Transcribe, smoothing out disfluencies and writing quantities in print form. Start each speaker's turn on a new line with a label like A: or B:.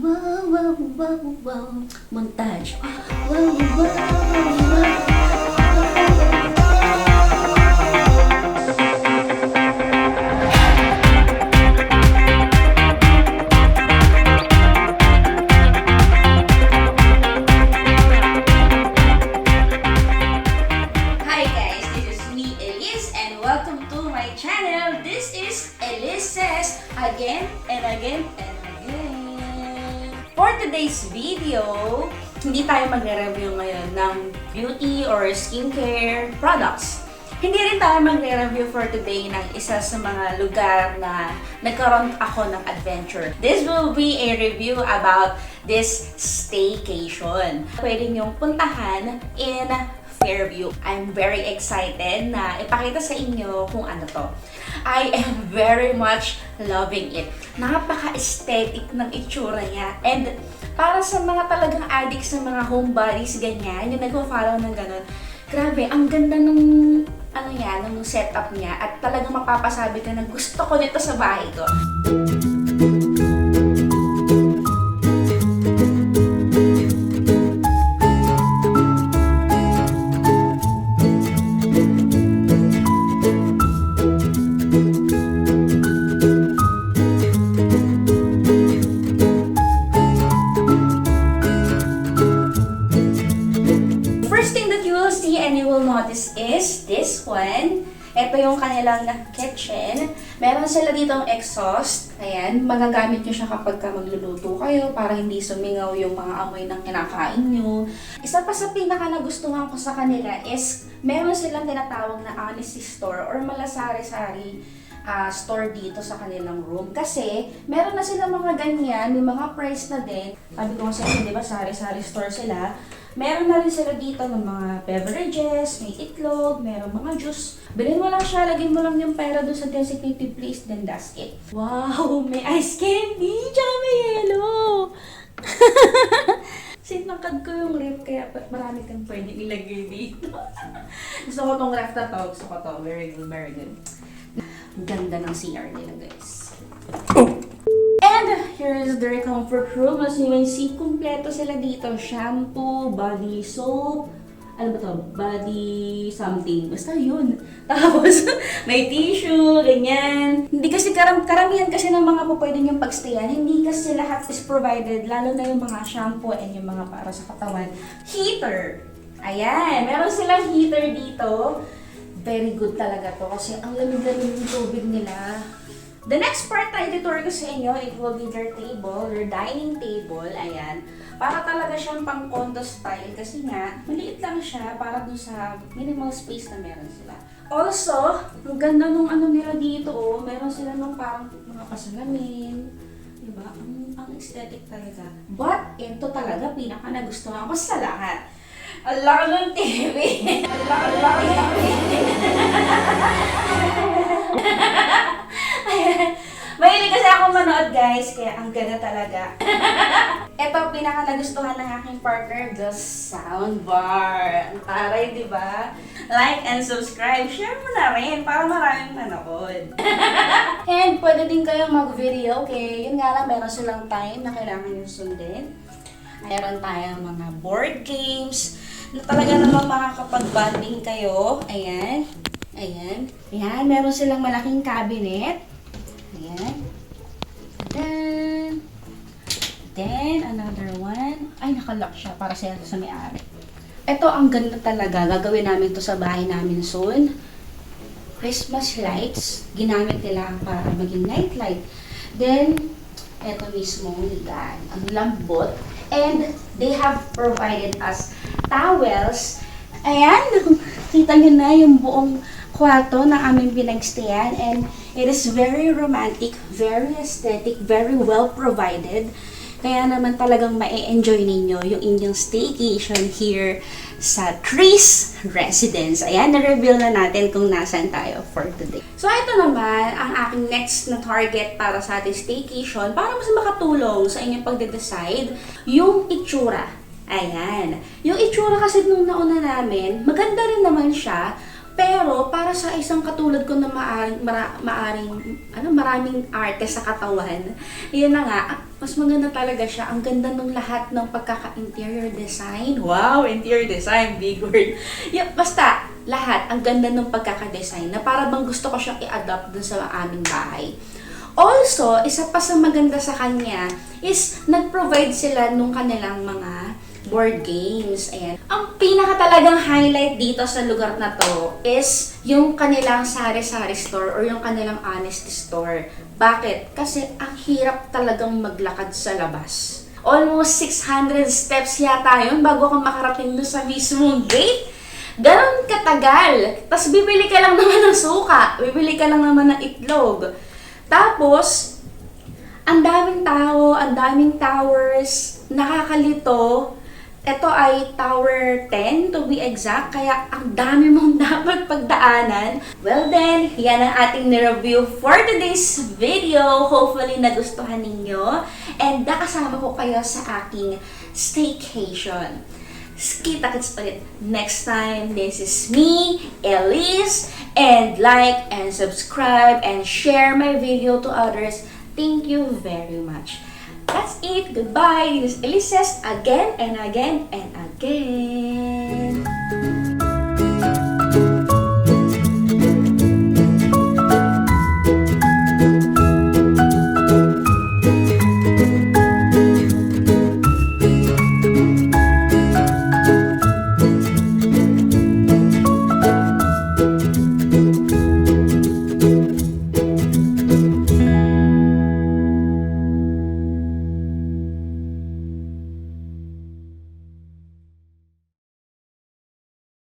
A: wow, wow, wow, wow. Montage. Wow, wow, wow. Hi guys, this is me, Elise, and welcome to my channel. This is Elise Says again and again and again. For today's video, hindi tayo magre-review ngayon ng beauty or skincare products. Hindi rin tayo magre-review for today ng isa sa mga lugar na nagkaroon ako ng adventure. This will be a review about this staycation. Pwede niyong puntahan in Fairview. I'm very excited na ipakita sa inyo kung ano to. I am very much loving it. Napaka-aesthetic ng itsura niya. And para sa mga talagang addicts sa mga homebodies, ganyan, yung nagpo-follow ng ganun, grabe, ang ganda ng ng setup niya at talagang mapapasabi ka na gusto ko nito sa bahay ko. Notice is this one. Ito yung kanilang kitchen. Meron sila ditong exhaust. Ayan, magagamit nyo siya kapag magluluto kayo para hindi sumingaw yung mga amoy ng kinakain nyo. Isa pa sa pinaka nagustuhan ko sa kanila is meron silang tinatawag na honesty store or malasari-sari store dito sa kanilang room. Kasi meron na sila mga ganyan, may mga price na din. Sabi ko sa inyo, di ba, sari-sari store sila. Meron na rin sila dito ng mga beverages, may itlog, meron mga juice. Bilhin mo lang siya, lagyan mo lang yung pera doon sa designated place, then that's it. Wow! May ice candy! Tsaka may yellow! Sinakad ko yung ref, kaya marami kang pwede ilagay dito. Gusto ko tong ref na to. Gusto ko to. Very good, very good. Ang ganda ng CR nila, guys. And here is their comfort room. As you can see, kumpleto sila dito. Shampoo, body soap, ano ba to? Body something. Basta yun. Tapos, may tissue, ganyan. Hindi kasi karamihan kasi ng mga pwede niyong pagstayan. Hindi kasi lahat is provided. Lalo na yung mga shampoo and yung mga para sa katawan. Heater. Ayan. Meron silang heater dito. Very good talaga to. Kasi ang lamig-lamig ng tubig nila. The next part na itutur ko sa inyo, it will be their table, their dining table, ayan. Para talaga siyang pang condo style kasi nga, maliit lang siya para dun sa minimal space na meron sila. Also, ang ganda nung ano nila dito, oh, meron sila nung parang mga pasalamin, diba? Ang aesthetic talaga. But, ito talaga pinaka nagustuhan ko sa lahat. Ang laki ng TV! Ang laki ng TV! Mahilig kasi ako manood, guys, kaya ang ganda talaga. Ito, pinaka nagustuhan ng aking partner, the soundbar. Ang taray, di ba? Like and subscribe, share mo na rin para maraming manood. And pwede din kayong mag-video, okay? Yun nga lang, meron silang time na kailangan yung sundin. Mayroon tayong mga board games na talaga namang makakapag-bonding kayo. Ayan. Ayan. Ayan, meron silang malaking cabinet. Ayan. Then, another one. Ay, nakalock siya para sa may-ari. Ito, ang ganda talaga. Gagawin namin to sa bahay namin soon. Christmas lights. Ginamit nila para maging night light. Then, ito mismo, ligan. Ang lambot. And, they have provided us towels. Ayan, kita nyo na yung buong kwarto na aming pinagstayan. And, it is very romantic, very aesthetic, very well provided. Kaya naman talagang ma-enjoy ninyo yung inyong staycation here sa Chris Residence. Ayan, na-reveal na natin kung nasan tayo for today. So, ito naman ang aking next na target para sa ating staycation para mas makatulong sa inyong pagde-decide yung itsura. Ayan. Yung itsura kasi nung nauna namin, maganda rin naman siya. Pero para sa isang katulad ko na maraming arte sa katawan, yun na nga, mas maganda talaga siya. Ang ganda ng lahat ng pagkaka-interior design. Wow, interior design, big word. Yeah, basta, lahat, ang ganda ng pagkaka-design na para bang gusto ko siyang i-adopt dun sa aming bahay. Also, isa pa sa maganda sa kanya is nag-provide sila nung kanilang mga board games. Ayan. Ang pinaka talagang highlight dito sa lugar na to is yung kanilang sari-sari store or yung kanilang honesty store. Bakit? Kasi ang hirap talagang maglakad sa labas. Almost 600 steps yata yun bago ka makarating doon sa mismong gate. Ganon katagal. Tapos bibili ka lang naman ng suka. Bibili ka lang naman ng itlog. Tapos, ang daming tao, ang daming towers, nakakalito. Ito ay Tower 10 to be exact, kaya ang dami mong dapat pagdaanan. Well then, yan ang ating nireview for today's video. Hopefully nagustuhan ninyo. And nakasama ko kayo sa aking staycation. Kita-kits ulit next time. This is me, Elise. And like and subscribe and share my video to others. Thank you very much. That's it. Goodbye. This is Elise again and again and again.